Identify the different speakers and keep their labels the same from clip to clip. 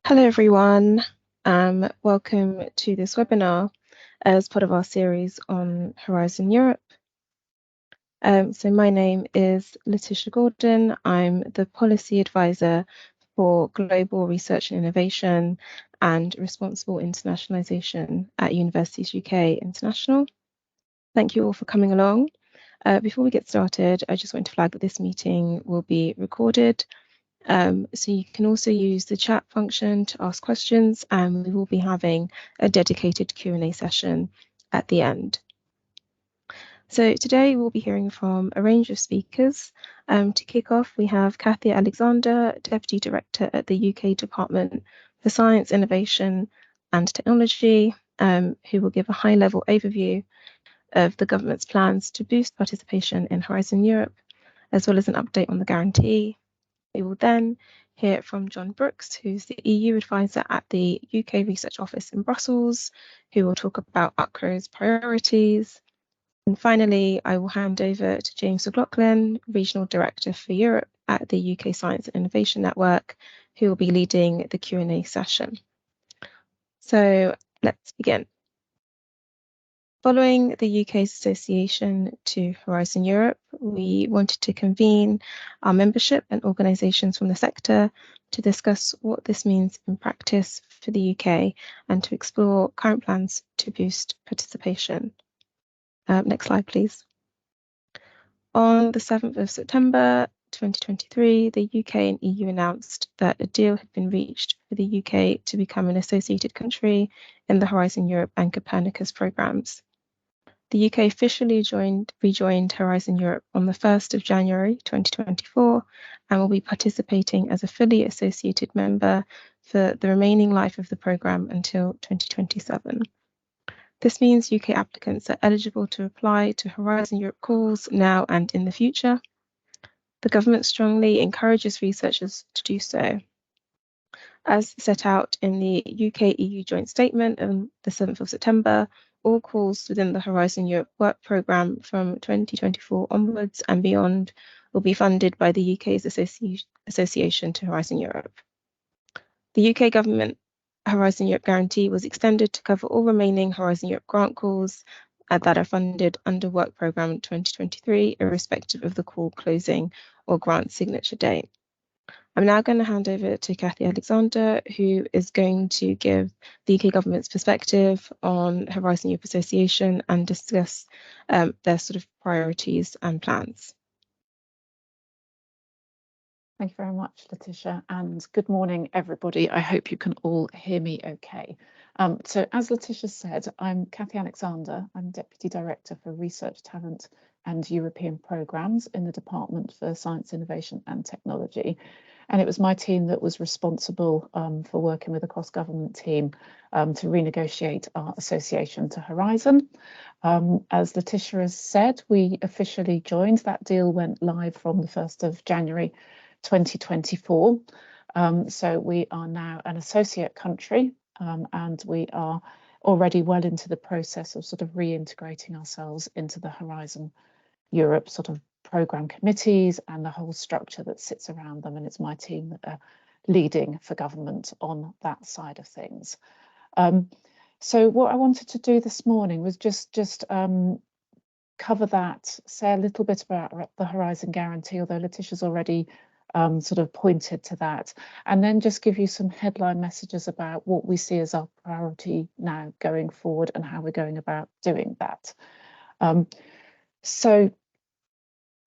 Speaker 1: Hello everyone, welcome to this webinar as part of our series on Horizon Europe. So my name is Letitia Gordon. I'm the Policy Advisor for Global Research and Innovation and Responsible Internationalisation at Universities UK International. Thank you all for coming along. Before we get started, I just want to flag that this meeting will be recorded. So you can also use the chat function to ask questions, and we will be having a dedicated Q&A session at the end. So today we'll be hearing from a range of speakers. To kick off, we have Kathy Alexander, Deputy Director at the UK Department for Science, Innovation and Technology, who will give a high-level overview of the government's plans to boost participation in Horizon Europe, as well as an update on the guarantee. We will then hear from John Brooks, who's the EU advisor at the UK Research Office in Brussels, who will talk about UKRO's priorities. And finally, I will hand over to James McLaughlin, Regional Director for Europe at the UK Science and Innovation Network, who will be leading the Q&A session. So let's begin. Following the UK's association to Horizon Europe, we wanted to convene our membership and organisations from the sector to discuss what this means in practice for the UK and to explore current plans to boost participation. Next slide, please. On the 7th of September 2023, the UK and EU announced that a deal had been reached for the UK to become an associated country in the Horizon Europe and Copernicus programmes. The UK officially rejoined Horizon Europe on the 1st of January 2024 and will be participating as a fully associated member for the remaining life of the programme until 2027. This means UK applicants are eligible to apply to Horizon Europe calls now and in the future. The government strongly encourages researchers to do so. As set out in the UK-EU joint statement on the 7th of September, all calls within the Horizon Europe work programme from 2024 onwards and beyond will be funded by the UK's association to Horizon Europe. The UK government Horizon Europe guarantee was extended to cover all remaining Horizon Europe grant calls that are funded under work programme 2023, irrespective of the call closing or grant signature date. I'm now going to hand over to Kathy Alexander, who is going to give the UK government's perspective on Horizon Europe Association and discuss their sort of priorities and plans.
Speaker 2: Thank you very much, Letitia, and good morning, everybody. I hope you can all hear me okay. So as Letitia said, I'm Kathy Alexander. I'm Deputy Director for Research, Talent and European Programmes in the Department for Science, Innovation and Technology. And it was my team that was responsible for working with a cross-government team to renegotiate our association to Horizon. As Letitia has said, we officially joined. That deal went live from the 1st of January 2024. So we are now an associate country and we are already well into the process of sort of reintegrating ourselves into the Horizon Europe sort of programme committees and the whole structure that sits around them, and it's my team that are leading for government on that side of things. So what I wanted to do this morning was just cover that, say a little bit about the Horizon Guarantee, although Letitia's already sort of pointed to that, and then just give you some headline messages about what we see as our priority now going forward and how we're going about doing that. So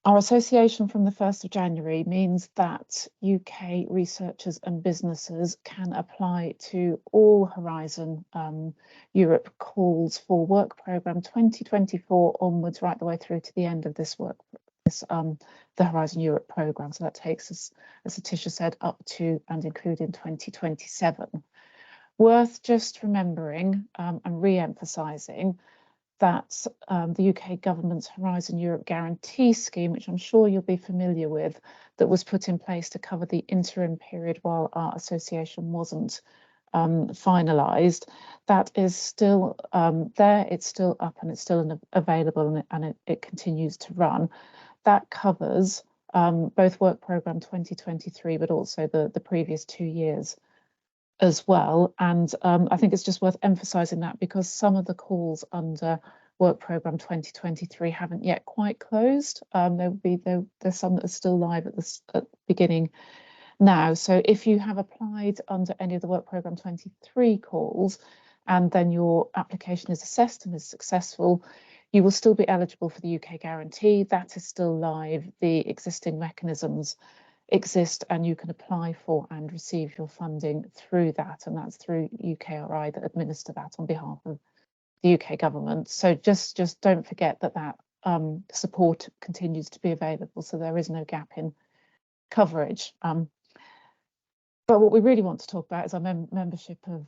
Speaker 2: our association from the 1st of January means that UK researchers and businesses can apply to all Horizon Europe calls for work programme 2024 onwards, right the way through to the end of this the Horizon Europe programme. So that takes us, as Letitia said, up to and including 2027. Worth just remembering and re-emphasising that the UK government's Horizon Europe Guarantee Scheme, which I'm sure you'll be familiar with, that was put in place to cover the interim period while our association wasn't finalised, that is still there, it's still up and it's still available, and it continues to run. That covers both work programme 2023 but also the previous 2 years as well. And I think it's just worth emphasising that, because some of the calls under Work Programme 2023 haven't yet quite closed. There's some that are still live at the beginning now. So if you have applied under any of the Work Programme 23 calls, and then your application is assessed and is successful, you will still be eligible for the UK guarantee. That is still live. The existing mechanisms exist, and you can apply for and receive your funding through that, and that's through UKRI that administer that on behalf of the UK government. So just don't forget that support continues to be available, so there is no gap in coverage. But what we really want to talk about is our membership of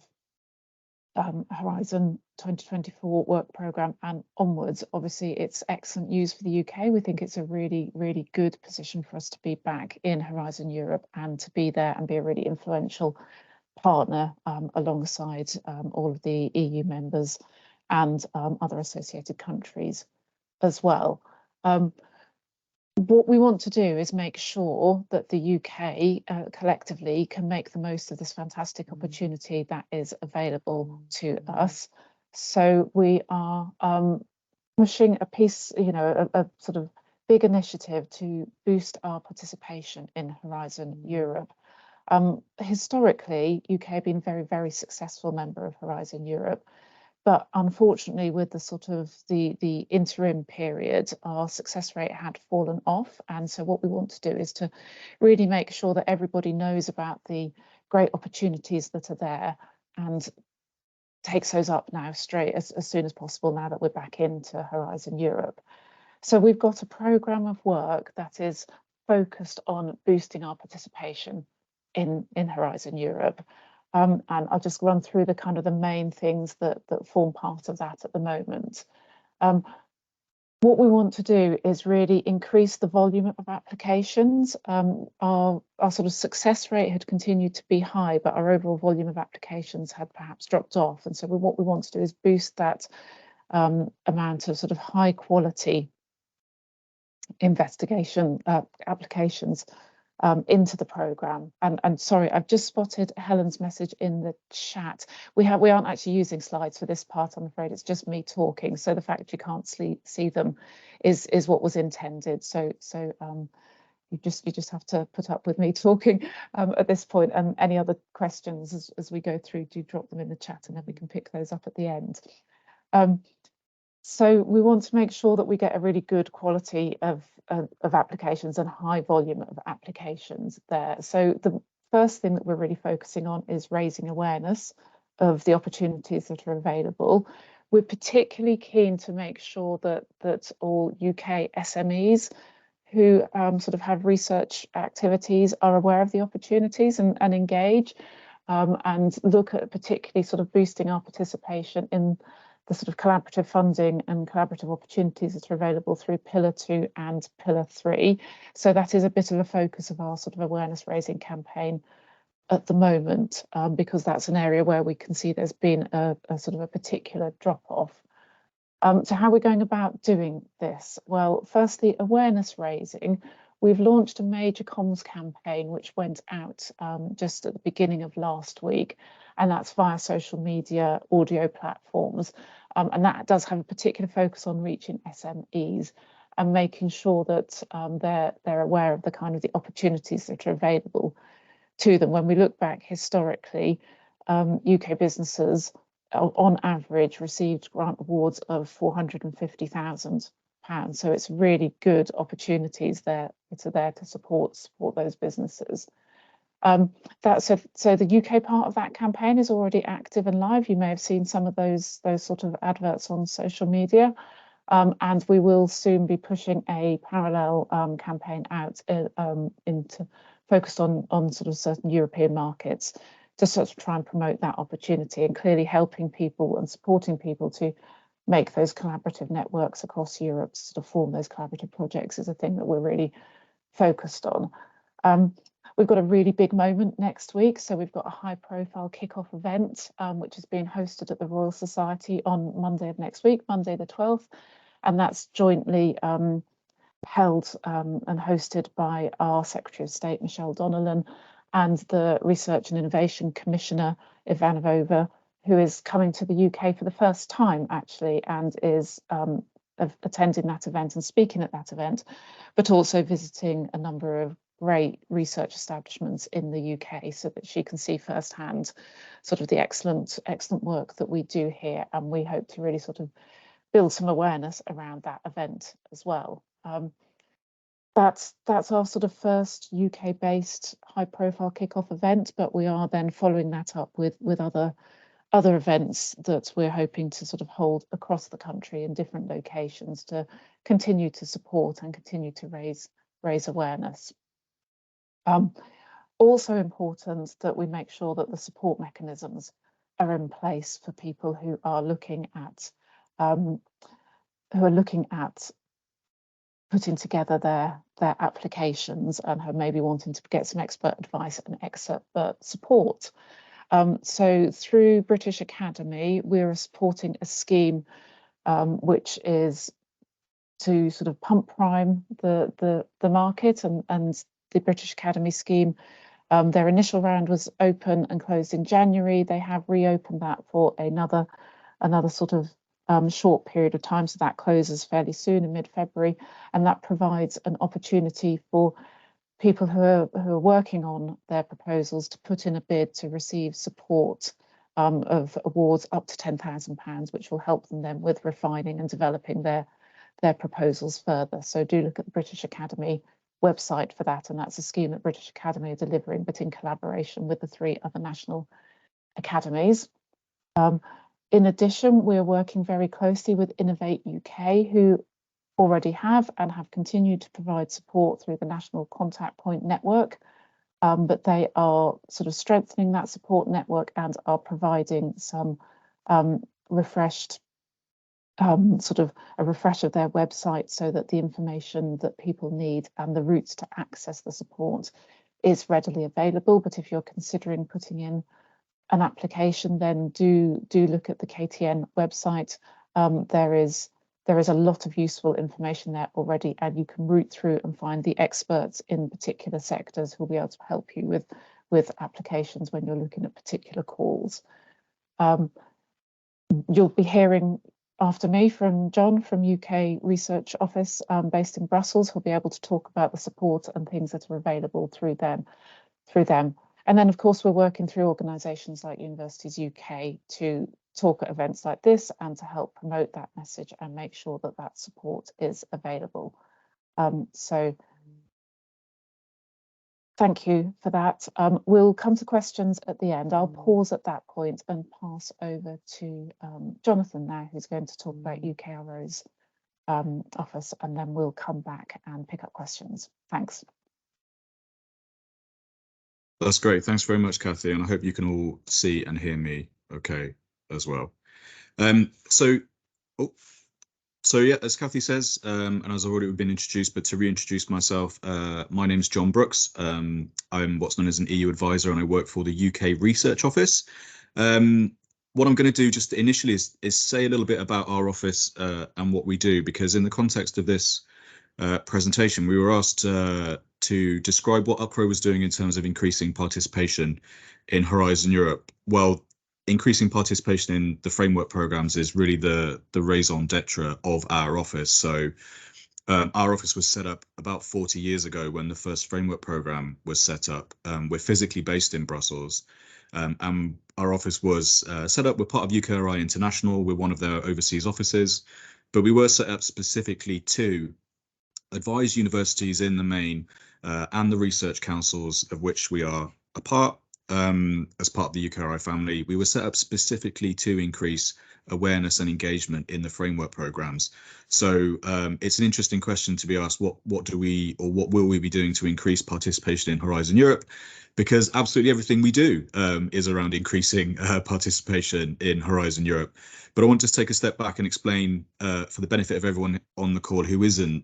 Speaker 2: Horizon 2024 work programme and onwards. Obviously, it's excellent news for the UK. We think it's a really, really good position for us to be back in Horizon Europe and to be there and be a really influential partner alongside all of the EU members and other associated countries as well. What we want to do is make sure that the UK collectively can make the most of this fantastic opportunity that is available to us. So we are pushing a piece, a sort of big initiative to boost our participation in Horizon Europe. Historically, UK have been a very, very successful member of Horizon Europe. But unfortunately, with the sort of the interim period, our success rate had fallen off. And so what we want to do is to really make sure that everybody knows about the great opportunities that are there and takes those up now straight as soon as possible, now that we're back into Horizon Europe. So we've got a programme of work that is focused on boosting our participation in Horizon Europe. And I'll just run through the kind of the main things that form part of that at the moment. What we want to do is really increase the volume of applications. Our sort of success rate had continued to be high, but our overall volume of applications had perhaps dropped off. And so what we want to do is boost that amount of sort of high quality investigation applications into the programme. And sorry, I've just spotted Helen's message in the chat. We aren't actually using slides for this part, I'm afraid. It's just me talking. So the fact that you can't see them is what was intended. So you just have to put up with me talking at this point. And any other questions as we go through, do drop them in the chat, and then we can pick those up at the end. So we want to make sure that we get a really good quality of applications and high volume of applications there. So the first thing that we're really focusing on is raising awareness of the opportunities that are available. We're particularly keen to make sure that all UK SMEs who sort of have research activities are aware of the opportunities and engage and look at particularly sort of boosting our participation in the sort of collaborative funding and collaborative opportunities that are available through Pillar 2 and Pillar 3. So that is a bit of a focus of our sort of awareness raising campaign at the moment, because that's an area where we can see there's been a sort of a particular drop off. So how are we going about doing this? Well, firstly, awareness raising. We've launched a major comms campaign which went out just at the beginning of last week, and that's via social media, audio platforms. And that does have a particular focus on reaching SMEs and making sure that they're aware of the kind of the opportunities that are available to them. When we look back historically, UK businesses on average received grant awards of £450,000. So it's really good opportunities there to support those businesses. So the UK part of that campaign is already active and live. You may have seen some of those sort of adverts on social media, and we will soon be pushing a parallel campaign out focused on sort of certain European markets to sort of try and promote that opportunity, and clearly helping people and supporting people to make those collaborative networks across Europe, to sort of form those collaborative projects, is a thing that we're really focused on. We've got a really big moment next week. So we've got a high profile kickoff event, which is being hosted at the Royal Society on Monday of next week, Monday the 12th. And that's jointly held and hosted by our Secretary of State, Michelle Donnellan, and the Research and Innovation Commissioner, Ivanova, who is coming to the UK for the first time, actually, and is attending that event and speaking at that event, but also visiting a number of great research establishments in the UK so that she can see firsthand sort of the excellent work that we do here. And we hope to really sort of build some awareness around that event as well. That's our sort of first UK-based high-profile kickoff event, but we are then following that up with other events that we're hoping to sort of hold across the country in different locations to continue to support and continue to raise awareness. Also important that we make sure that the support mechanisms are in place for people who are looking at putting together their applications and who may be wanting to get some expert advice and expert support. So through British Academy, we're supporting a scheme which is to sort of pump prime the market, and the British Academy scheme. Their initial round was open and closed in January. They have reopened that for another sort of short period of time, so that closes fairly soon in mid-February, and that provides an opportunity for people who are working on their proposals to put in a bid to receive support of awards up to £10,000, which will help them then with refining and developing their proposals further. So do look at the British Academy website for that, and that's a scheme that British Academy are delivering, but in collaboration with the 3 other national academies. In addition, we're working very closely with Innovate UK, who already have continued to provide support through the National Contact Point Network, but they are sort of strengthening that support network and are providing some refreshed sort of a refresh of their website so that the information that people need and the routes to access the support is readily available. But if you're considering putting in an application, then do look at the KTN website. There is a lot of useful information there already, and you can route through and find the experts in particular sectors who will be able to help you with applications when you're looking at particular calls. You'll be hearing after me from John from UK Research Office based in Brussels, who'll be able to talk about the support and things that are available through them. And then, of course, we're working through organisations like Universities UK to talk at events like this and to help promote that message and make sure that that support is available. So thank you for that. We'll come to questions at the end. I'll pause at that point and pass over to Jonathan now, who's going to talk about UKRO's office, and then we'll come back and pick up questions. Thanks.
Speaker 3: That's great. Thanks very much, Kathy, and I hope you can all see and hear me okay as well. So yeah, as Kathy says, and as I've already been introduced, but to reintroduce myself, my name is John Brooks. I'm what's known as an EU advisor, and I work for the UK Research Office. What I'm going to do just initially is say a little bit about our office and what we do, because in the context of this presentation, we were asked to describe what UKRO was doing in terms of increasing participation in Horizon Europe. Well, increasing participation in the framework programs is really the raison d'etre of our office. So our office was set up about 40 years ago when the first framework program was set up. We're physically based in Brussels, and our office was set up. We're part of UKi-SIN International. We're one of their overseas offices, but we were set up specifically to advise universities in the main and the research councils of which we are a part. As part of the UKi family, we were set up specifically to increase awareness and engagement in the framework programs. So it's an interesting question to be asked, what do we, or what will we be doing to increase participation in Horizon Europe? Because absolutely everything we do is around increasing participation in Horizon Europe. But I want to take a step back and explain for the benefit of everyone on the call who isn't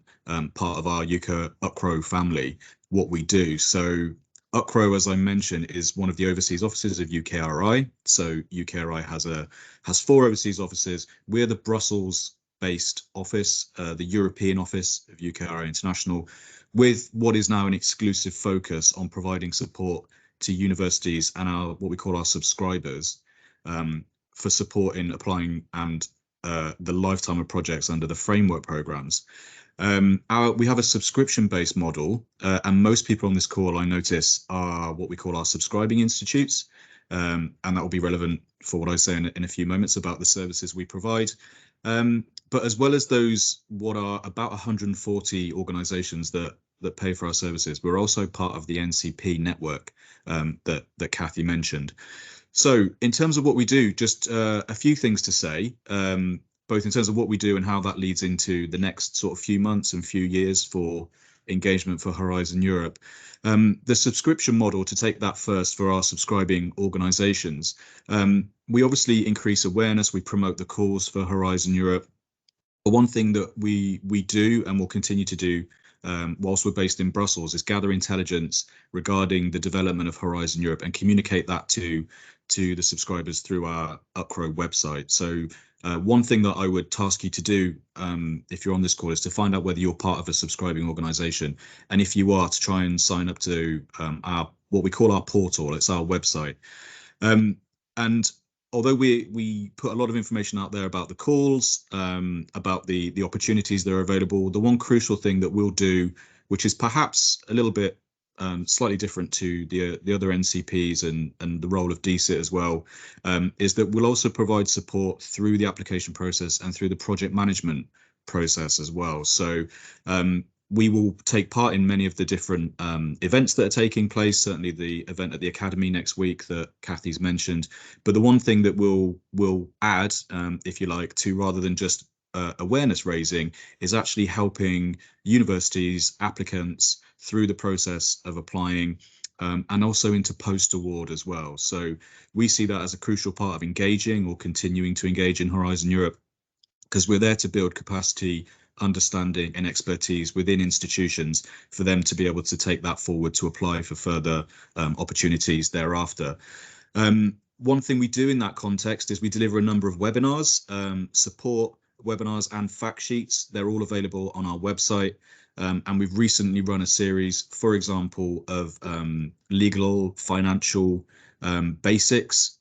Speaker 3: part of our UKRO family, what we do. So UKRO, as I mentioned, is one of the overseas offices of UKRI. So UKRI has 4 overseas offices. We're the Brussels-based office, the European office of UKRI International, with what is now an exclusive focus on providing support to universities and what we call our subscribers for support in applying and the lifetime of projects under the framework programs. We have a subscription-based model, and most people on this call, I notice, are what we call our subscribing institutes, and that will be relevant for what I say in a few moments about the services we provide. But as well as those, what are about 140 organisations that pay for our services, we're also part of the NCP network that Kathy mentioned. So in terms of what we do, just a few things to say, both in terms of what we do and how that leads into the next sort of few months and few years for engagement for Horizon Europe. The subscription model, to take that first for our subscribing organisations, we obviously increase awareness, we promote the cause for Horizon Europe. But one thing that we do and will continue to do whilst we're based in Brussels is gather intelligence regarding the development of Horizon Europe and communicate that to the subscribers through our UUKi website. So one thing that I would task you to do if you're on this call is to find out whether you're part of a subscribing organisation, and if you are, to try and sign up to our what we call our portal. It's our website, and although we put a lot of information out there about the calls, about the opportunities that are available, the one crucial thing that we'll do, which is perhaps a little bit slightly different to the other NCPs and the role of DSIT as well, is that we'll also provide support through the application process and through the project management process as well. So we will take part in many of the different events that are taking place, certainly the event at the Academy next week that Kathy's mentioned. But the one thing that we'll add, if you like, to rather than just awareness raising, is actually helping universities, applicants through the process of applying, and also into post-award as well. So we see that as a crucial part of engaging or continuing to engage in Horizon Europe, because we're there to build capacity, understanding and expertise within institutions for them to be able to take that forward to apply for further opportunities thereafter. One thing we do in that context is we deliver a number of webinars, support webinars and fact sheets. They're all available on our website. And we've recently run a series, for example, of legal, financial basics,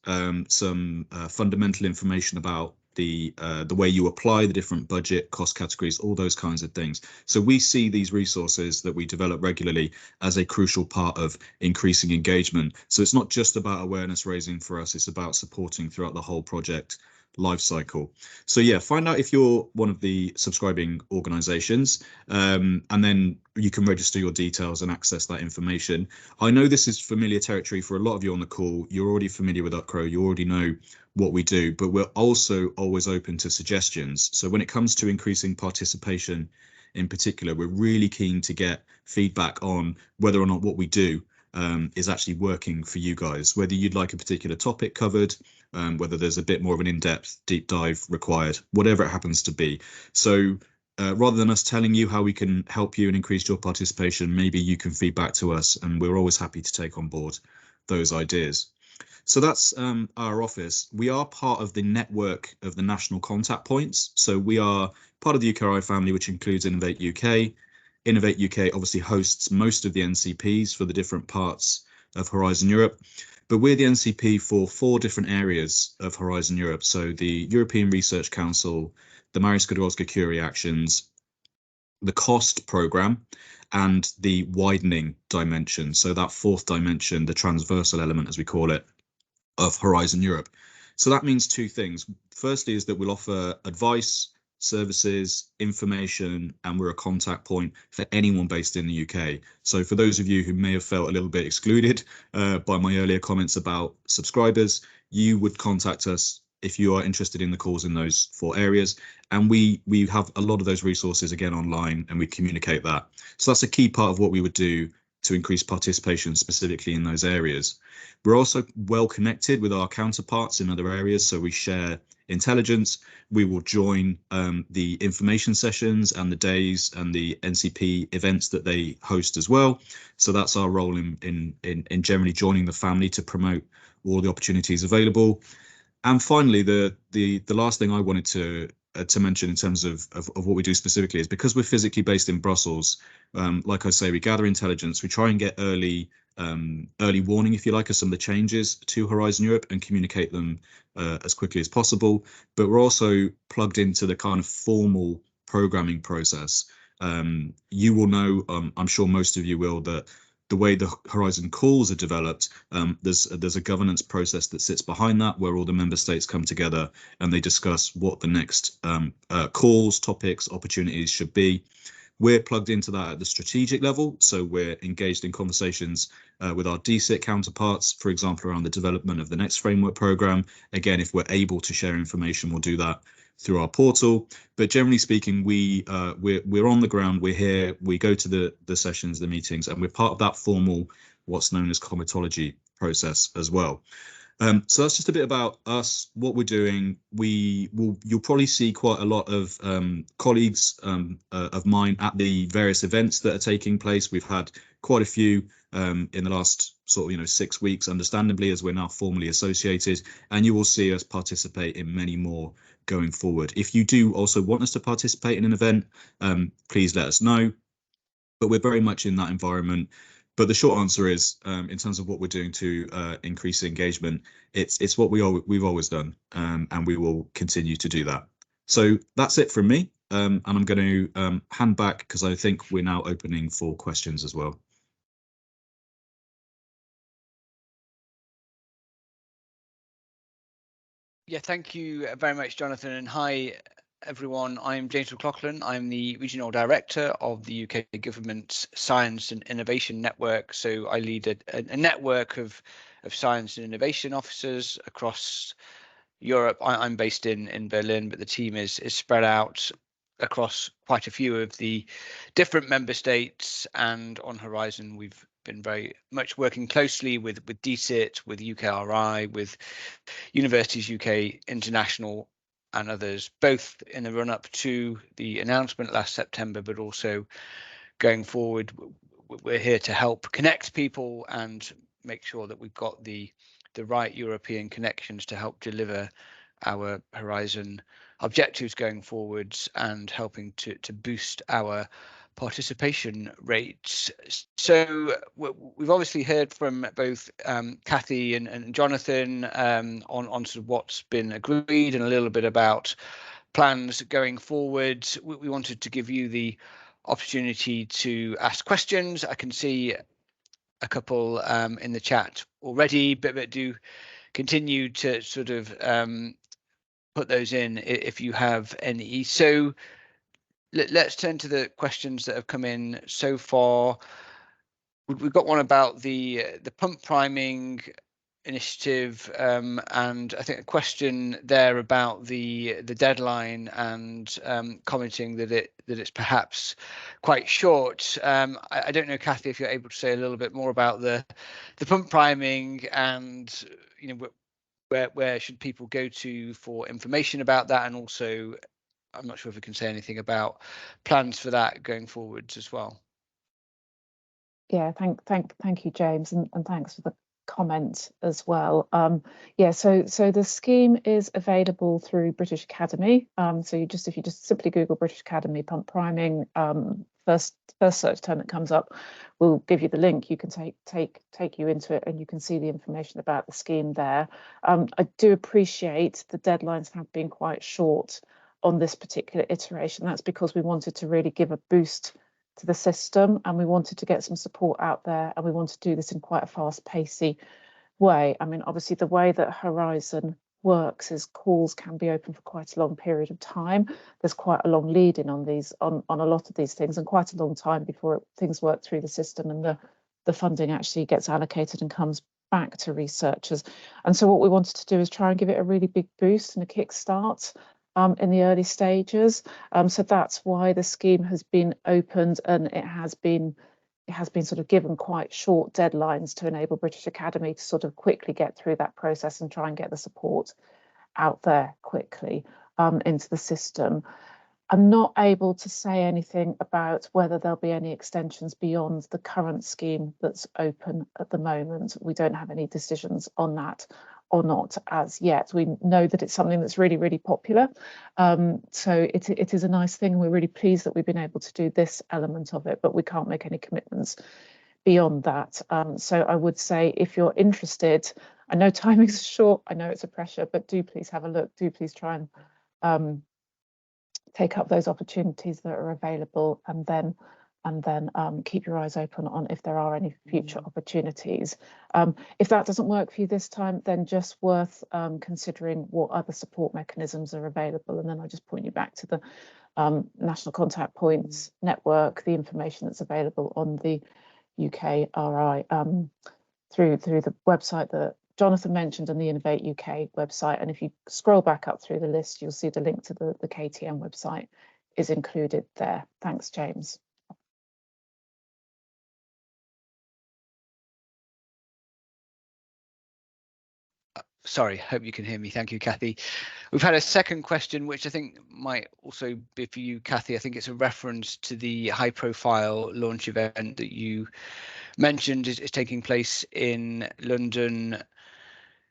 Speaker 3: some fundamental information about the way you apply the different budget cost categories, all those kinds of things. So we see these resources that we develop regularly as a crucial part of increasing engagement. So it's not just about awareness raising for us, it's about supporting throughout the whole project life cycle. So yeah, find out if you're one of the subscribing organizations, and then you can register your details and access that information. I know this is familiar territory for a lot of you on the call. You're already familiar with UUKi, you already know what we do, but we're also always open to suggestions. So when it comes to increasing participation in particular, we're really keen to get feedback on whether or not what we do is actually working for you guys, whether you'd like a particular topic covered, whether there's a bit more of an in-depth deep dive required, whatever it happens to be. So rather than us telling you how we can help you and increase your participation, maybe you can feedback to us, and we're always happy to take on board those ideas. So that's our office. We are part of the network of the national contact points. So we are part of the UKi family, which includes Innovate UK. Innovate UK obviously hosts most of the NCPs for the different parts of Horizon Europe, but we're the NCP for 4 different areas of Horizon Europe. So the European Research Council, the Marie Skłodowska-Curie actions, the cost programme, and the widening dimension. So that 4th dimension, the transversal element, as we call it, of Horizon Europe. So that means 2 things. Firstly is that we'll offer advice, services, information, and we're a contact point for anyone based in the UK. So for those of you who may have felt a little bit excluded by my earlier comments about subscribers, you would contact us if you are interested in the calls in those 4 areas. And we have a lot of those resources again online, and we communicate that. So that's a key part of what we would do to increase participation specifically in those areas. We're also well connected with our counterparts in other areas, so we share intelligence. We will join the information sessions and the days and the NCP events that they host as well. So that's our role in generally joining the family to promote all the opportunities available. And finally, the last thing I wanted to mention in terms of what we do specifically is because we're physically based in Brussels, like I say, we gather intelligence, we try and get early early warning, if you like, of some of the changes to Horizon Europe and communicate them as quickly as possible. But we're also plugged into the kind of formal programming process. You will know, I'm sure most of you will, that the way the Horizon calls are developed, there's a governance process that sits behind that, where all the member states come together and they discuss what the next calls, topics, opportunities should be. We're plugged into that at the strategic level, so we're engaged in conversations with our DSIT counterparts, for example, around the development of the next framework program. Again, if we're able to share information, we'll do that through our portal. But generally speaking, we're on the ground, we're here, we go to the sessions, the meetings, and we're part of that formal, what's known as comitology process as well. So that's just a bit about us, what we're doing. You'll probably see quite a lot of colleagues of mine at the various events that are taking place. We've had quite a few in the last sort of 6 weeks, understandably, as we're now formally associated, and you will see us participate in many more going forward. If you do also want us to participate in an event, please let us know. But we're very much in that environment. But the short answer is, in terms of what we're doing to increase engagement, it's what we've always done, and we will continue to do that. So that's it from me, and I'm going to hand back because I think we're now opening for questions as well.
Speaker 4: Yeah, thank you very much, Jonathan, and hi everyone. I'm James McLaughlin. I'm the Regional Director of the UK Government's Science and Innovation Network. So I lead a network of science and innovation officers across Europe. I'm based in Berlin, but the team is spread out across quite a few of the different member states. And on Horizon, we've been very much working closely with DSIT, with UKRI, with Universities UK International and others, both in the run-up to the announcement last September, but also going forward. We're here to help connect people and make sure that we've got the right European connections to help deliver our Horizon objectives going forwards and helping to boost our participation rates. So we've obviously heard from both Kathy and Jonathan on sort of what's been agreed and a little bit about plans going forward. We wanted to give you the opportunity to ask questions. I can see a couple in the chat already, but do continue to sort of put those in if you have any. So let's turn to the questions that have come in so far. We've got one about the pump priming initiative, and I think a question there about the deadline and commenting that it's perhaps quite short. I don't know, Kathy, if you're able to say a little bit more about the pump priming and where should people go to for information about that, and also I'm not sure if we can say anything about plans for that going forwards as well.
Speaker 2: Yeah, thank you, James, and thanks for the comment as well. Yeah, so the scheme is available through British Academy. So if you just simply Google British Academy pump priming, first search term that comes up will give you the link. You can take you into it, and you can see the information about the scheme there. I do appreciate the deadlines have been quite short on this particular iteration. That's because we wanted to really give a boost to the system, and we wanted to get some support out there, and we want to do this in quite a fast-paced way. I mean, obviously the way that Horizon works is calls can be open for quite a long period of time. There's quite a long lead in on a lot of these things, and quite a long time before things work through the system and the funding actually gets allocated and comes back to researchers. And so what we wanted to do is try and give it a really big boost and a kickstart in the early stages. So that's why the scheme has been opened, and it has been sort of given quite short deadlines to enable British Academy to sort of quickly get through that process and try and get the support out there quickly into the system. I'm not able to say anything about whether there'll be any extensions beyond the current scheme that's open at the moment. We don't have any decisions on that or not as yet. We know that it's something that's really, really popular. So it is a nice thing. We're really pleased that we've been able to do this element of it, but we can't make any commitments beyond that. So I would say, if you're interested, I know timing is short, I know it's a pressure, but do please have a look, do please try and take up those opportunities that are available, and then keep your eyes open on if there are any future opportunities. If that doesn't work for you this time, then just worth considering what other support mechanisms are available. And then I just point you back to the National Contact Points network, the information that's available on the UKRI through the website that Jonathan mentioned, and the Innovate UK website. And if you scroll back up through the list, you'll see the link to the KTN website is included there. Thanks, James.
Speaker 4: Sorry, hope you can hear me. Thank you, Kathy. We've had a second question, which I think might also be for you, Kathy. I think it's a reference to the high-profile launch event that you mentioned is taking place in London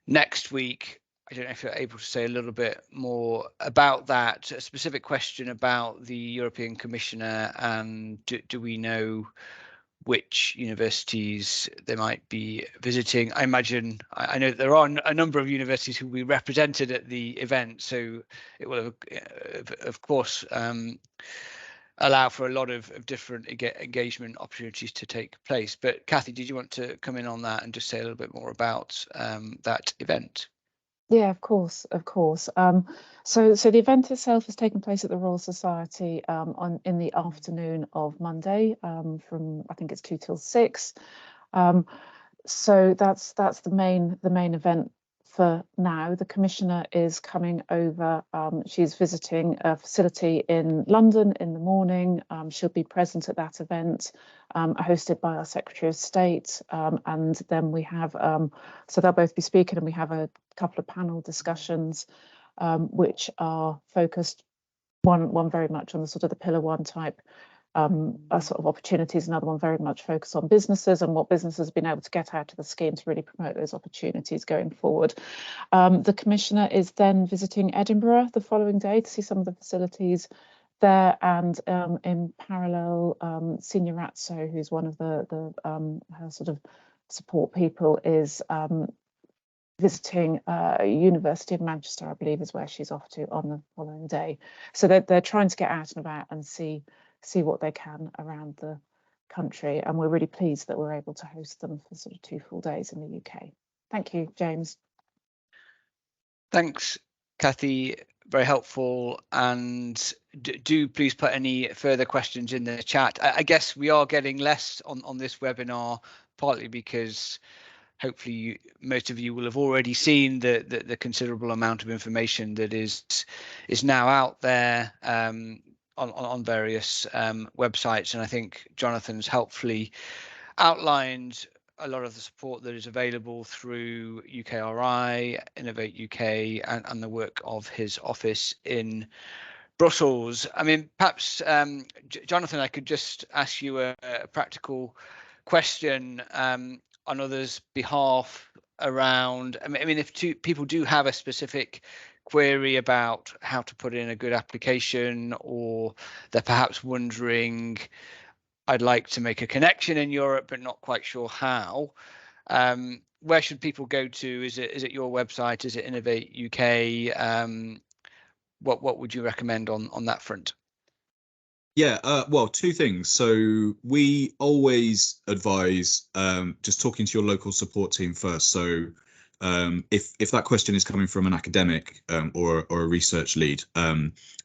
Speaker 4: next week. I don't know if you're able to say a little bit more about that. A specific question about the European Commissioner, and do we know which universities they might be visiting? I imagine, I know that there are a number of universities who will be represented at the event, so it will of course allow for a lot of different engagement opportunities to take place. But Kathy, did you want to come in on that and just say a little bit more about that event?
Speaker 2: Yeah, of course, of course. So the event itself has taken place at the Royal Society in the afternoon of Monday, from I think it's 2 till 6. So that's the main event for now. The Commissioner is coming over. She's visiting a facility in London in the morning. She'll be present at that event, hosted by our Secretary of State. And then we have, so they'll both be speaking, and we have a couple of panel discussions, which are focused, one very much on the sort of the Pillar 1 type sort of opportunities, another one very much focused on businesses and what businesses have been able to get out of the scheme to really promote those opportunities going forward. The Commissioner is then visiting Edinburgh the following day to see some of the facilities there, and in parallel, Senior Ratso, who's one of her sort of support people, is visiting University of Manchester, I believe is where she's off to on the following day. So they're trying to get out and about and see what they can around the country, and we're really pleased that we're able to host them for sort of 2 full days in the UK. Thank you, James.
Speaker 4: Thanks, Kathy, very helpful. And do please put any further questions in the chat. I guess we are getting less on this webinar, partly because hopefully most of you will have already seen the considerable amount of information that is now out there on various websites. And I think Jonathan's helpfully outlined a lot of the support that is available through UKRI, Innovate UK, and the work of his office in Brussels. I mean, perhaps, Jonathan, I could just ask you a practical question on others' behalf around, I mean, if people do have a specific query about how to put in a good application, or they're perhaps wondering, I'd like to make a connection in Europe but not quite sure how, where should people go to? Is it your website? Is it Innovate UK? What would you recommend on that front?
Speaker 3: Yeah, well, 2 things. So we always advise just talking to your local support team first. So if that question is coming from an academic or a research lead,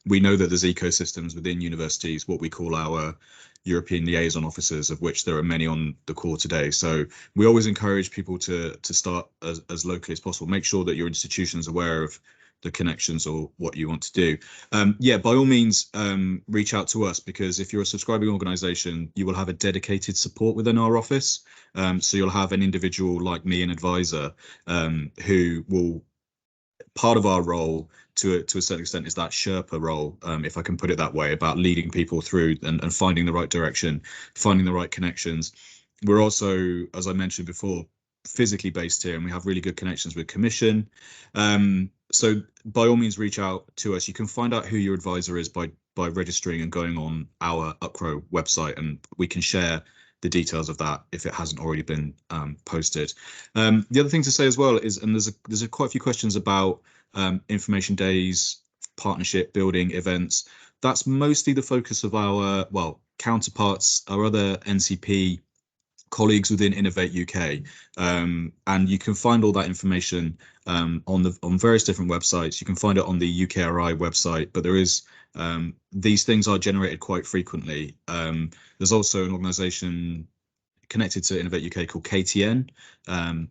Speaker 3: we know that there's ecosystems within universities, what we call our European liaison officers, of which there are many on the call today. So we always encourage people to start as locally as possible. Make sure that your institution is aware of the connections or what you want to do. Yeah, by all means, reach out to us, because if you're a subscribing organisation, you will have a dedicated support within our office. So you'll have an individual like me, an advisor, who will, part of our role to a certain extent is that Sherpa role, if I can put it that way, about leading people through and finding the right direction, finding the right connections. We're also, as I mentioned before, physically based here, and we have really good connections with Commission. So by all means, reach out to us. You can find out who your advisor is by registering and going on our UKRO website, and we can share the details of that if it hasn't already been posted. The other thing to say as well is, and there's quite a few questions about information days, partnership building events. That's mostly the focus of our, well, counterparts, our other NCP colleagues within Innovate UK, and you can find all that information on various different websites. You can find it on the UKRI website, but there is these things are generated quite frequently. There's also an organisation connected to Innovate UK called KTN, and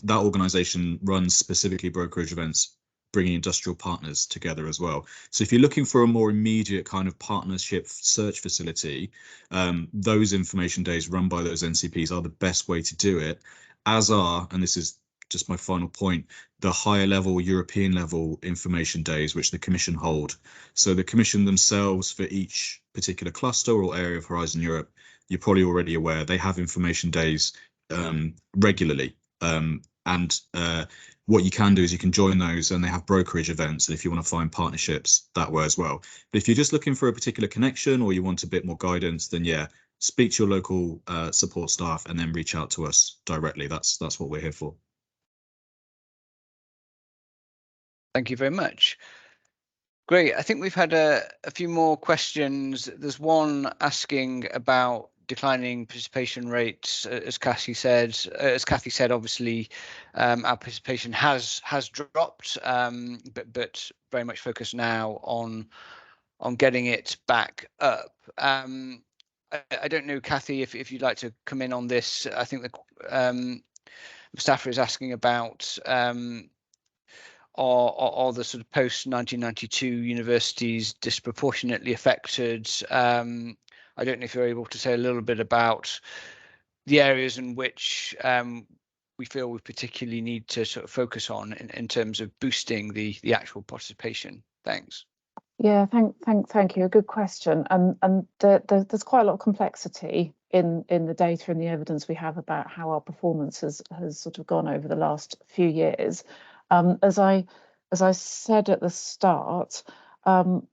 Speaker 3: that organisation runs specifically brokerage events, bringing industrial partners together as well. So if you're looking for a more immediate kind of partnership search facility, those information days run by those NCPs are the best way to do it, as are, and this is just my final point, the higher level European level information days, which the Commission hold. So the Commission themselves, for each particular cluster or area of Horizon Europe, you're probably already aware, they have information days regularly. What you can do is you can join those, and they have brokerage events if you want to find partnerships that way as well. But if you're just looking for a particular connection or you want a bit more guidance, then yeah, speak to your local support staff and then reach out to us directly. That's what we're here for.
Speaker 4: Thank you very much. Great. I think we've had a few more questions. There's one asking about declining participation rates. As Kathy said, obviously our participation has dropped, but very much focused now on getting it back up. I don't know, Kathy, if you'd like to come in on this. I think the staffer is asking about are the sort of post-1992 universities disproportionately affected? I don't know if you're able to say a little bit about the areas in which we feel we particularly need to sort of focus on in terms of boosting the actual participation. Thanks.
Speaker 2: Yeah, thank you. A good question. And there's quite a lot of complexity in the data and the evidence we have about how our performance has sort of gone over the last few years. As I said at the start, our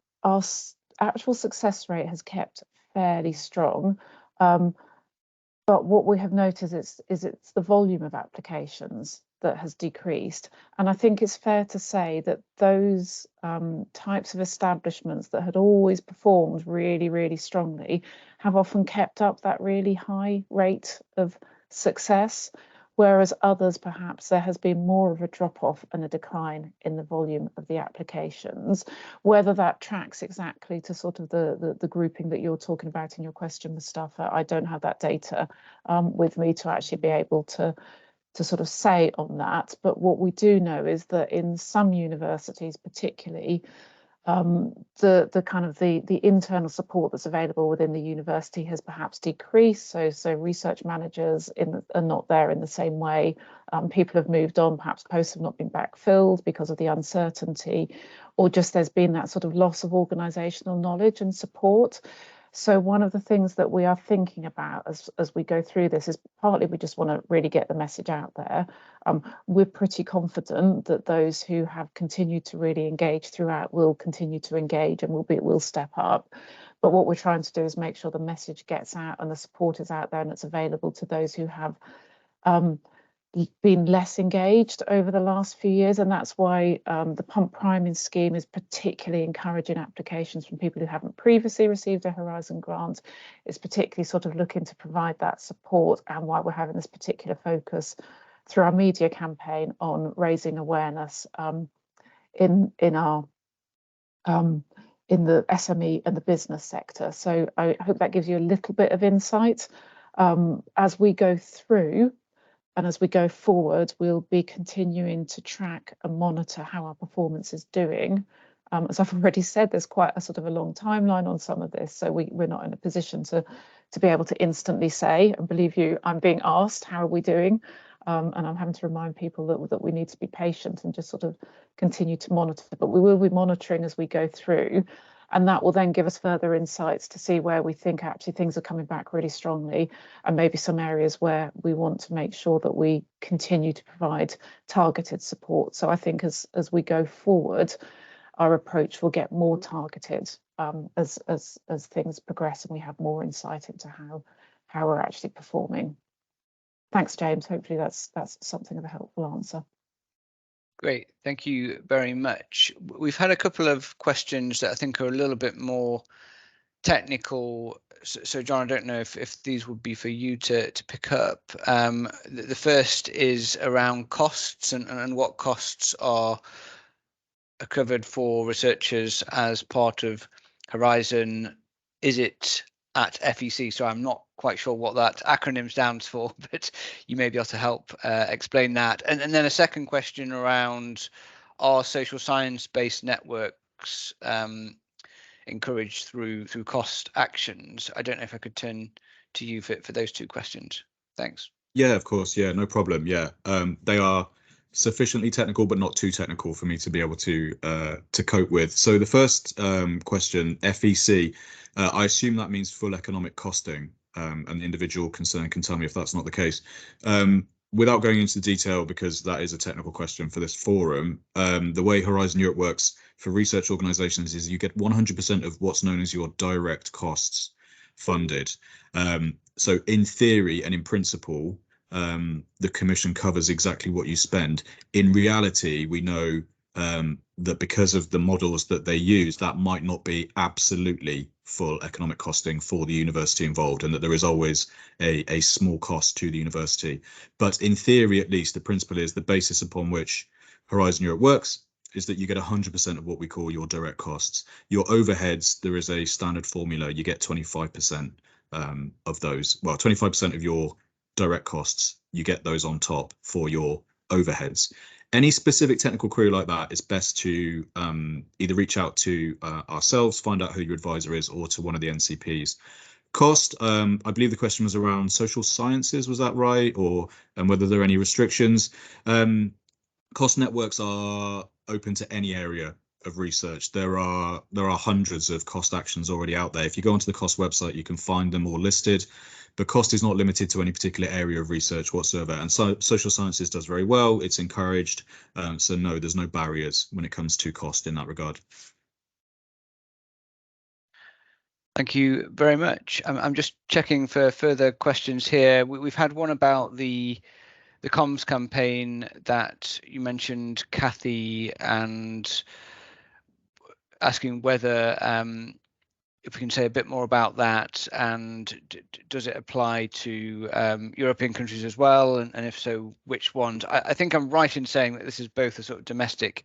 Speaker 2: actual success rate has kept fairly strong. But what we have noticed is it's the volume of applications that has decreased. And I think it's fair to say that those types of establishments that had always performed really, really strongly have often kept up that really high rate of success, whereas others, perhaps there has been more of a drop-off and a decline in the volume of the applications. Whether that tracks exactly to sort of the grouping that you're talking about in your question, Mustafa, I don't have that data with me to actually be able to sort of say on that. But what we do know is that in some universities, particularly, the kind of the internal support that's available within the university has perhaps decreased. So research managers are not there in the same way. People have moved on, perhaps posts have not been backfilled because of the uncertainty, or just there's been that sort of loss of organisational knowledge and support. So one of the things that we are thinking about as we go through this is partly we just want to really get the message out there. We're pretty confident that those who have continued to really engage throughout will continue to engage and will step up. But what we're trying to do is make sure the message gets out and the support is out there and it's available to those who have been less engaged over the last few years, and that's why the pump priming scheme is particularly encouraging applications from people who haven't previously received a Horizon grant. It's particularly sort of looking to provide that support, and why we're having this particular focus through our media campaign on raising awareness in the SME and the business sector. So I hope that gives you a little bit of insight. As we go through and as we go forward, we'll be continuing to track and monitor how our performance is doing. As I've already said, there's quite a sort of a long timeline on some of this, so we're not in a position to be able to instantly say, and believe you, I'm being asked, how are we doing? And I'm having to remind people that we need to be patient and just sort of continue to monitor. But we will be monitoring as we go through, and that will then give us further insights to see where we think actually things are coming back really strongly, and maybe some areas where we want to make sure that we continue to provide targeted support. So I think as we go forward, our approach will get more targeted as things progress and we have more insight into how we're actually performing. Thanks, James. Hopefully that's something of a helpful answer.
Speaker 4: Great, thank you very much. We've had a couple of questions that I think are a little bit more technical. So John, I don't know if these would be for you to pick up. The first is around costs and what costs are covered for researchers as part of Horizon. Is it at FEC? So I'm not quite sure what that acronym stands for, but you may be able to help explain that. And then a second question around, are social science-based networks encouraged through cost actions? I don't know if I could turn to you for those two questions. Thanks.
Speaker 3: Yeah, of course. Yeah, no problem. Yeah, they are sufficiently technical, but not too technical for me to be able to cope with. So the first question, FEC, I assume that means full economic costing. An individual concerned can tell me if that's not the case. Without going into detail, because that is a technical question for this forum, the way Horizon Europe works for research organizations is you get 100% of what's known as your direct costs funded. So in theory and in principle, the commission covers exactly what you spend. In reality, we know that because of the models that they use, that might not be absolutely full economic costing for the university involved, and that there is always a small cost to the university. But in theory, at least, the principle is the basis upon which Horizon Europe works is that you get 100% of what we call your direct costs. Your overheads, there is a standard formula, you get 25% of those. Well, 25% of your direct costs, you get those on top for your overheads. Any specific technical query like that, it's best to either reach out to ourselves, find out who your advisor is, or to one of the NCPs. Cost, I believe the question was around social sciences, was that right? Or and whether there are any restrictions. Cost networks are open to any area of research. There are hundreds of cost actions already out there. If you go onto the cost website, you can find them all listed. But cost is not limited to any particular area of research whatsoever. And so social sciences does very well. It's encouraged. So no, there's no barriers when it comes to cost in that regard.
Speaker 4: Thank you very much. I'm just checking for further questions here. We've had one about the comms campaign that you mentioned, Kathy, and asking whether if we can say a bit more about that, and does it apply to European countries as well, and if so, which ones? I think I'm right in saying that this is both a sort of domestic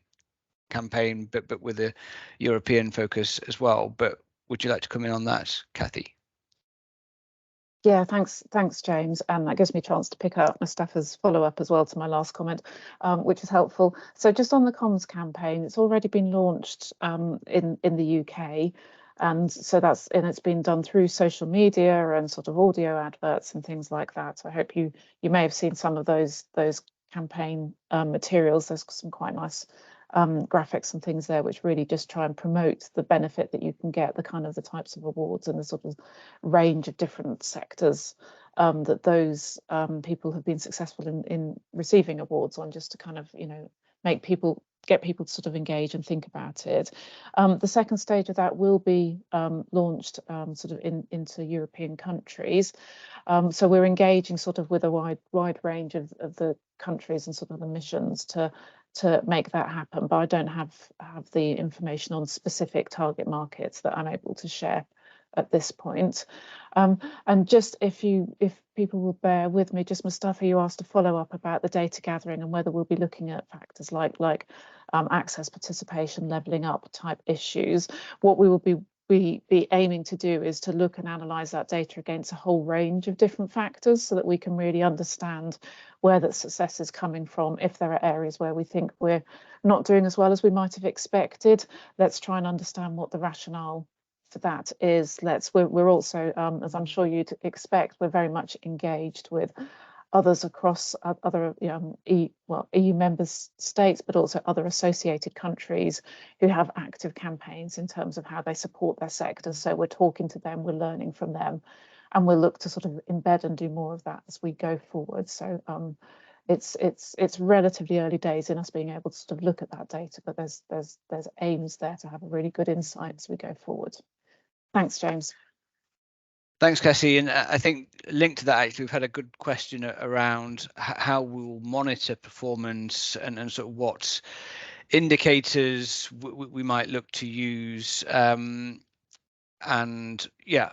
Speaker 4: campaign, but with a European focus as well. But would you like to come in on that, Kathy?
Speaker 2: Yeah, thanks, James. And that gives me a chance to pick up Mustafa's follow-up as well to my last comment, which is helpful. So just on the comms campaign, it's already been launched in the UK. And so it's been done through social media and sort of audio adverts and things like that. So I hope you may have seen some of those campaign materials. There's some quite nice graphics and things there which really just try and promote the benefit that you can get, the types of awards and the sort of range of different sectors that those people have been successful in receiving awards on, just to kind of, get people to sort of engage and think about it. The second stage of that will be launched sort of into European countries. So we're engaging sort of with a wide range of the countries and sort of the missions to make that happen, but I don't have the information on specific target markets that I'm able to share at this point. And just if people will bear with me, just Mustafa, you asked a follow-up about the data gathering and whether we'll be looking at factors like access, participation, levelling up type issues. What we will be aiming to do is to look and analyse that data against a whole range of different factors so that we can really understand where that success is coming from. If there are areas where we think we're not doing as well as we might have expected, let's try and understand what the rationale for that is. We're also, as I'm sure you'd expect, we're very much engaged with others across other EU member states, but also other associated countries who have active campaigns in terms of how they support their sectors. So we're talking to them, we're learning from them, and we'll look to sort of embed and do more of that as we go forward. So it's relatively early days in us being able to sort of look at that data, but there's aims there to have a really good insight as we go forward. Thanks, James.
Speaker 4: Thanks, Cassie. And I think linked to that, actually, we've had a good question around how we'll monitor performance and sort of what indicators we might look to use. And yeah,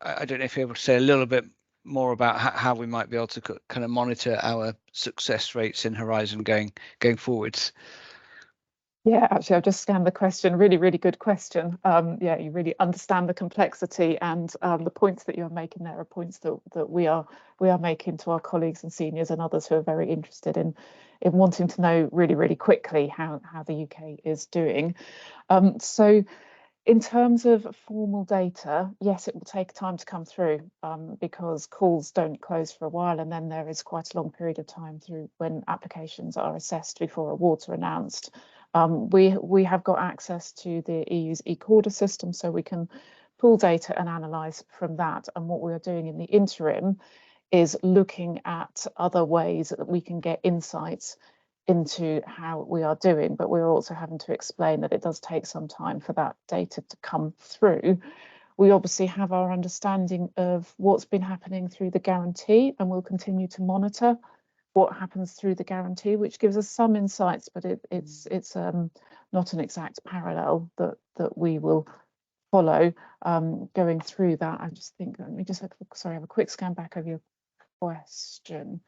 Speaker 4: I don't know if you're able to say a little bit more about how we might be able to kind of monitor our success rates in Horizon going forwards.
Speaker 2: Yeah, actually, I've just scanned the question. Really, really good question. Yeah, you really understand the complexity, and the points that you're making there are points that we are making to our colleagues and seniors and others who are very interested in wanting to know really, really quickly how the UK is doing. So in terms of formal data, yes, it will take time to come through because calls don't close for a while, and then there is quite a long period of time through when applications are assessed before awards are announced. We have got access to the EU's eCorder system, so we can pull data and analyse from that. And what we are doing in the interim is looking at other ways that we can get insights into how we are doing, but we're also having to explain that it does take some time for that data to come through. We obviously have our understanding of what's been happening through the guarantee, and we'll continue to monitor what happens through the guarantee, which gives us some insights, but it's not an exact parallel that we will follow going through that. I just think, let me just have a quick scan back over your question.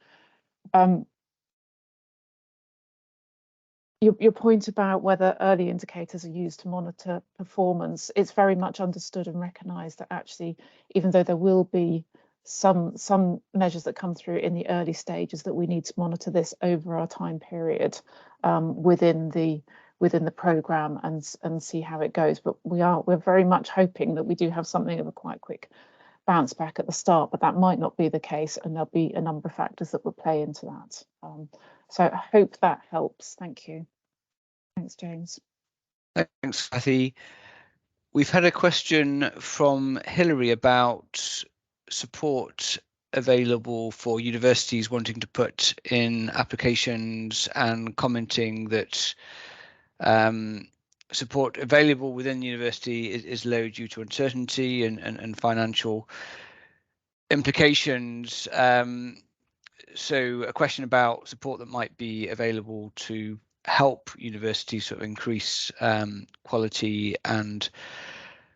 Speaker 2: Your point about whether early indicators are used to monitor performance, it's very much understood and recognised that actually, even though there will be some measures that come through in the early stages, that we need to monitor this over our time period within the programme and see how it goes. But we're very much hoping that we do have something of a quite quick bounce back at the start, but that might not be the case, and there'll be a number of factors that will play into that. So I hope that helps. Thank you. Thanks, James.
Speaker 4: Thanks, Kathy. We've had a question from Hilary about support available for universities wanting to put in applications and commenting that support available within the university is low due to uncertainty and financial implications. So a question about support that might be available to help universities sort of increase quality and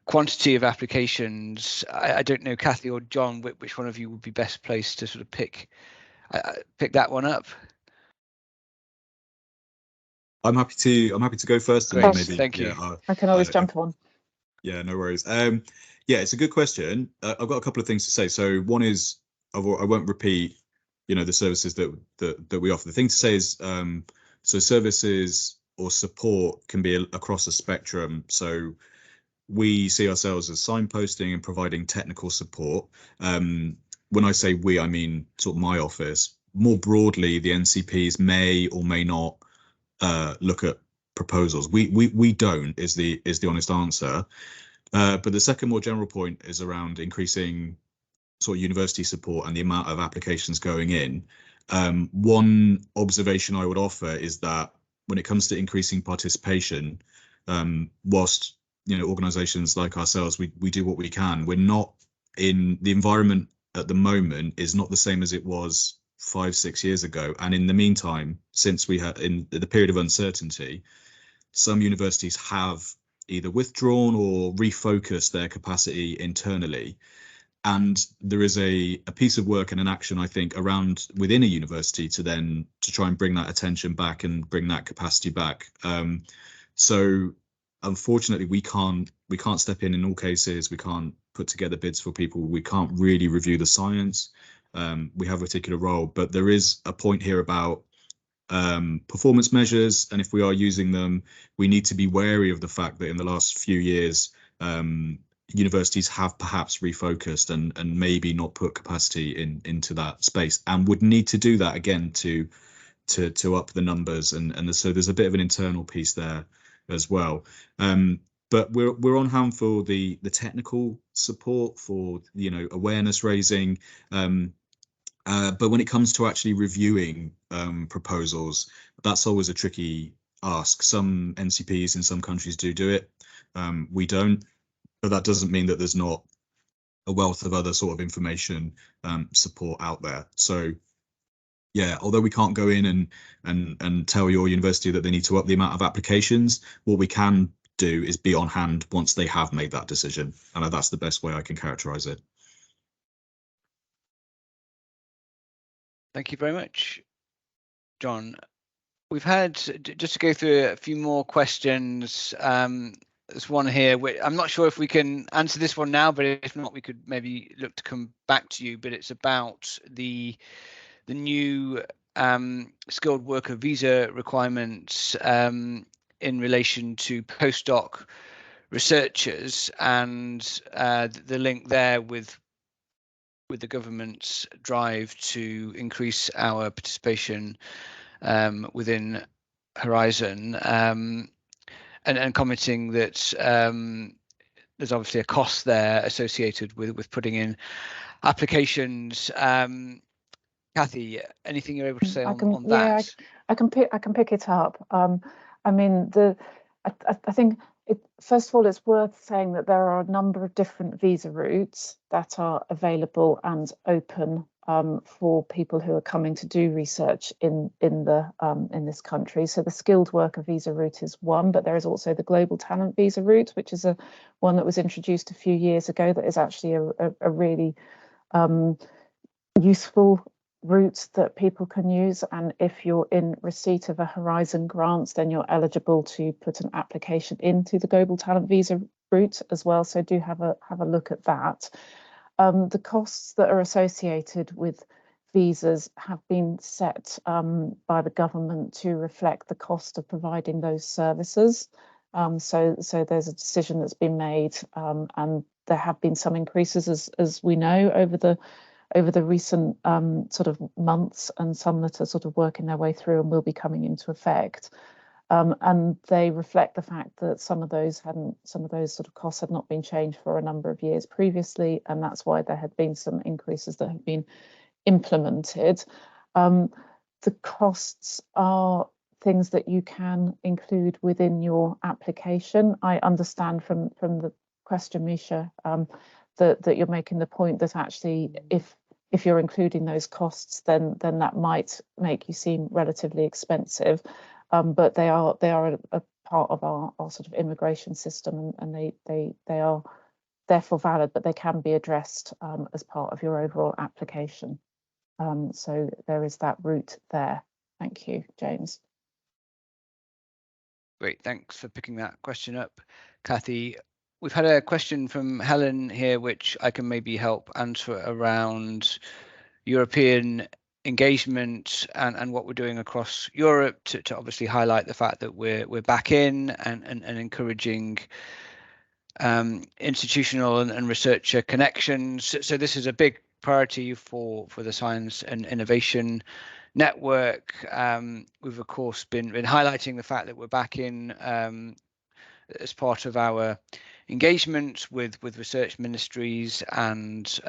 Speaker 4: quantity of applications. I don't know, Kathy or John, which one of you would be best placed to sort of pick that one up?
Speaker 3: I'm happy to go first.
Speaker 4: Great, maybe, thank you.
Speaker 2: I can always jump on.
Speaker 3: Yeah, no worries. Yeah, it's a good question. I've got a couple of things to say. So one is, I won't repeat, the services that we offer. The thing to say is, so services or support can be across a spectrum. So we see ourselves as signposting and providing technical support. When I say we, I mean sort of my office. More broadly, the NCPs may or may not look at proposals. We don't is the honest answer. But the second more general point is around increasing sort of university support and the amount of applications going in. One observation I would offer is that when it comes to increasing participation, whilst organizations like ourselves, we do what we can, we're not in the environment at the moment is not the same as it was 5-6 years ago. And in the meantime, since we had in the period of uncertainty, some universities have either withdrawn or refocused their capacity internally. And there is a piece of work and an action, I think, around within a university to try and bring that attention back and bring that capacity back. So unfortunately, we can't step in all cases. We can't put together bids for people. We can't really review the science. We have a particular role, but there is a point here about performance measures, and if we are using them, we need to be wary of the fact that in the last few years, universities have perhaps refocused and maybe not put capacity into that space, and would need to do that again to up the numbers, and so there's a bit of an internal piece there as well. But we're on hand for the technical support, for awareness raising. But when it comes to actually reviewing proposals, that's always a tricky ask. Some NCPs in some countries do it. We don't, but that doesn't mean that there's not a wealth of other sort of information support out there. So yeah, although we can't go in and tell your university that they need to up the amount of applications, what we can do is be on hand once they have made that decision, and that's the best way I can characterize it.
Speaker 4: Thank you very much, John. We've had, just to go through a few more questions, there's one here which I'm not sure if we can answer this one now, but if not, we could maybe look to come back to you. But it's about the new skilled worker visa requirements in relation to postdoc researchers, and the link there with the government's drive to increase our participation within Horizon, and commenting that there's obviously a cost there associated with putting in applications. Kathy, anything you're able to say on that?
Speaker 2: Yeah, I can pick it up. I mean, I think first of all, it's worth saying that there are a number of different visa routes that are available and open for people who are coming to do research in this country. So the skilled worker visa route is one, but there is also the global talent visa route, which is one that was introduced a few years ago. That is actually a really useful route that people can use, and if you're in receipt of a Horizon grant, then you're eligible to put an application into the global talent visa route as well. So do have a look at that. The costs that are associated with visas have been set by the government to reflect the cost of providing those services. So there's a decision that's been made, and there have been some increases, as we know, over the recent sort of months, and some that are sort of working their way through and will be coming into effect. And they reflect the fact that some of those sort of costs had not been changed for a number of years previously, and that's why there had been some increases that have been implemented. The costs are things that you can include within your application. I understand from the question, Misha, that you're making the point that actually if you're including those costs, then that might make you seem relatively expensive, but they are a part of our sort of immigration system, and they are therefore valid, but they can be addressed as part of your overall application. So there is that route there. Thank you, James.
Speaker 4: Great, thanks for picking that question up, Kathy. We've had a question from Helen here, which I can maybe help answer, around European engagement and what we're doing across Europe to obviously highlight the fact that we're back in and encouraging institutional and researcher connections. So this is a big priority for the Science and Innovation Network. We've of course been highlighting the fact that we're back in as part of our engagement with research ministries and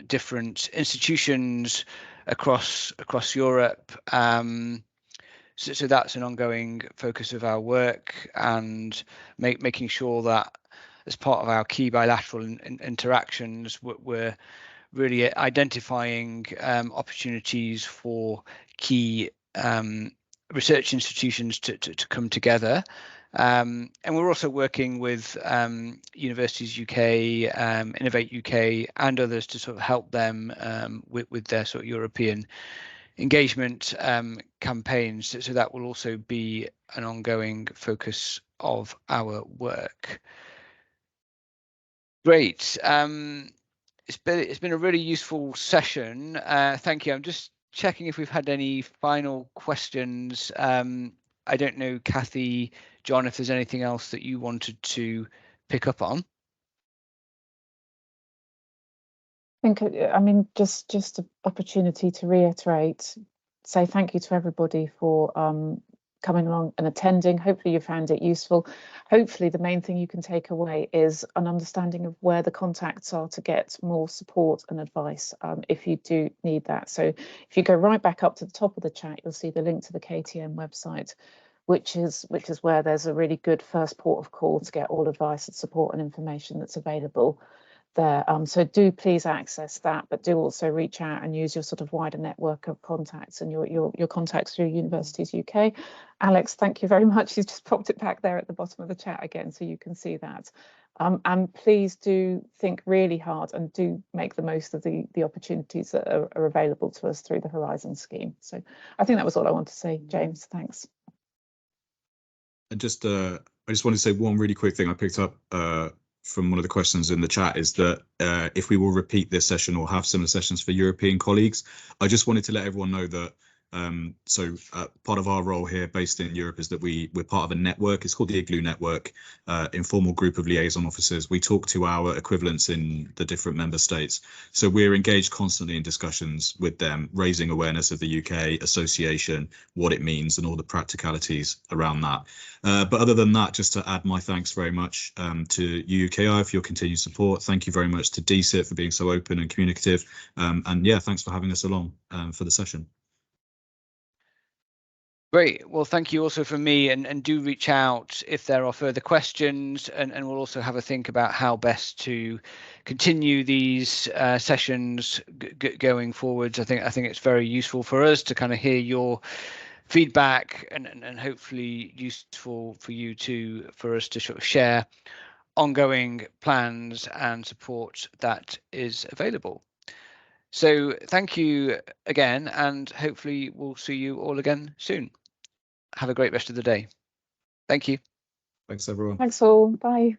Speaker 4: different institutions across Europe. So that's an ongoing focus of our work, and making sure that as part of our key bilateral interactions, we're really identifying opportunities for key research institutions to come together. And we're also working with Universities UK, Innovate UK, and others to sort of help them with their sort of European engagement campaigns. So that will also be an ongoing focus of our work. Great. It's been a really useful session. Thank you. I'm just checking if we've had any final questions. I don't know, Kathy, John, if there's anything else that you wanted to pick up on.
Speaker 2: I mean, just an opportunity to reiterate, say thank you to everybody for coming along and attending. Hopefully you found it useful. Hopefully the main thing you can take away is an understanding of where the contacts are to get more support and advice if you do need that. So if you go right back up to the top of the chat, you'll see the link to the KTN website, which is where there's a really good first port of call to get all advice and support and information that's available. there. So do please access that, but do also reach out and use your sort of wider network of contacts and your contacts through Universities UK. Alex, thank you very much. He's just popped it back there at the bottom of the chat again, so you can see that. And please do think really hard and do make the most of the opportunities that are available to us through the Horizon scheme. So I think that was all I want to say, James. Thanks.
Speaker 3: I just want to say one really quick thing I picked up from one of the questions in the chat is that if we will repeat this session or have similar sessions for European colleagues. I just wanted to let everyone know that part of our role here based in Europe is that we're part of a network. It's called the IGLU network, informal group of liaison officers. We talk to our equivalents in the different member states. So we're engaged constantly in discussions with them, raising awareness of the UK association, what it means and all the practicalities around that. But other than that, just to add my thanks very much to UUKi for your continued support. Thank you very much to DSIT for being so open and communicative. And yeah, thanks for having us along for the session.
Speaker 4: Great. Well, thank you also from me, and do reach out if there are further questions, and we'll also have a think about how best to continue these sessions going forwards. I think it's very useful for us to kind of hear your feedback and hopefully useful for you too, for us to sort of share ongoing plans and support that is available. So thank you again, and hopefully we'll see you all again soon. Have a great rest of the day. Thank you.
Speaker 3: Thanks, everyone.
Speaker 2: Thanks all. Bye.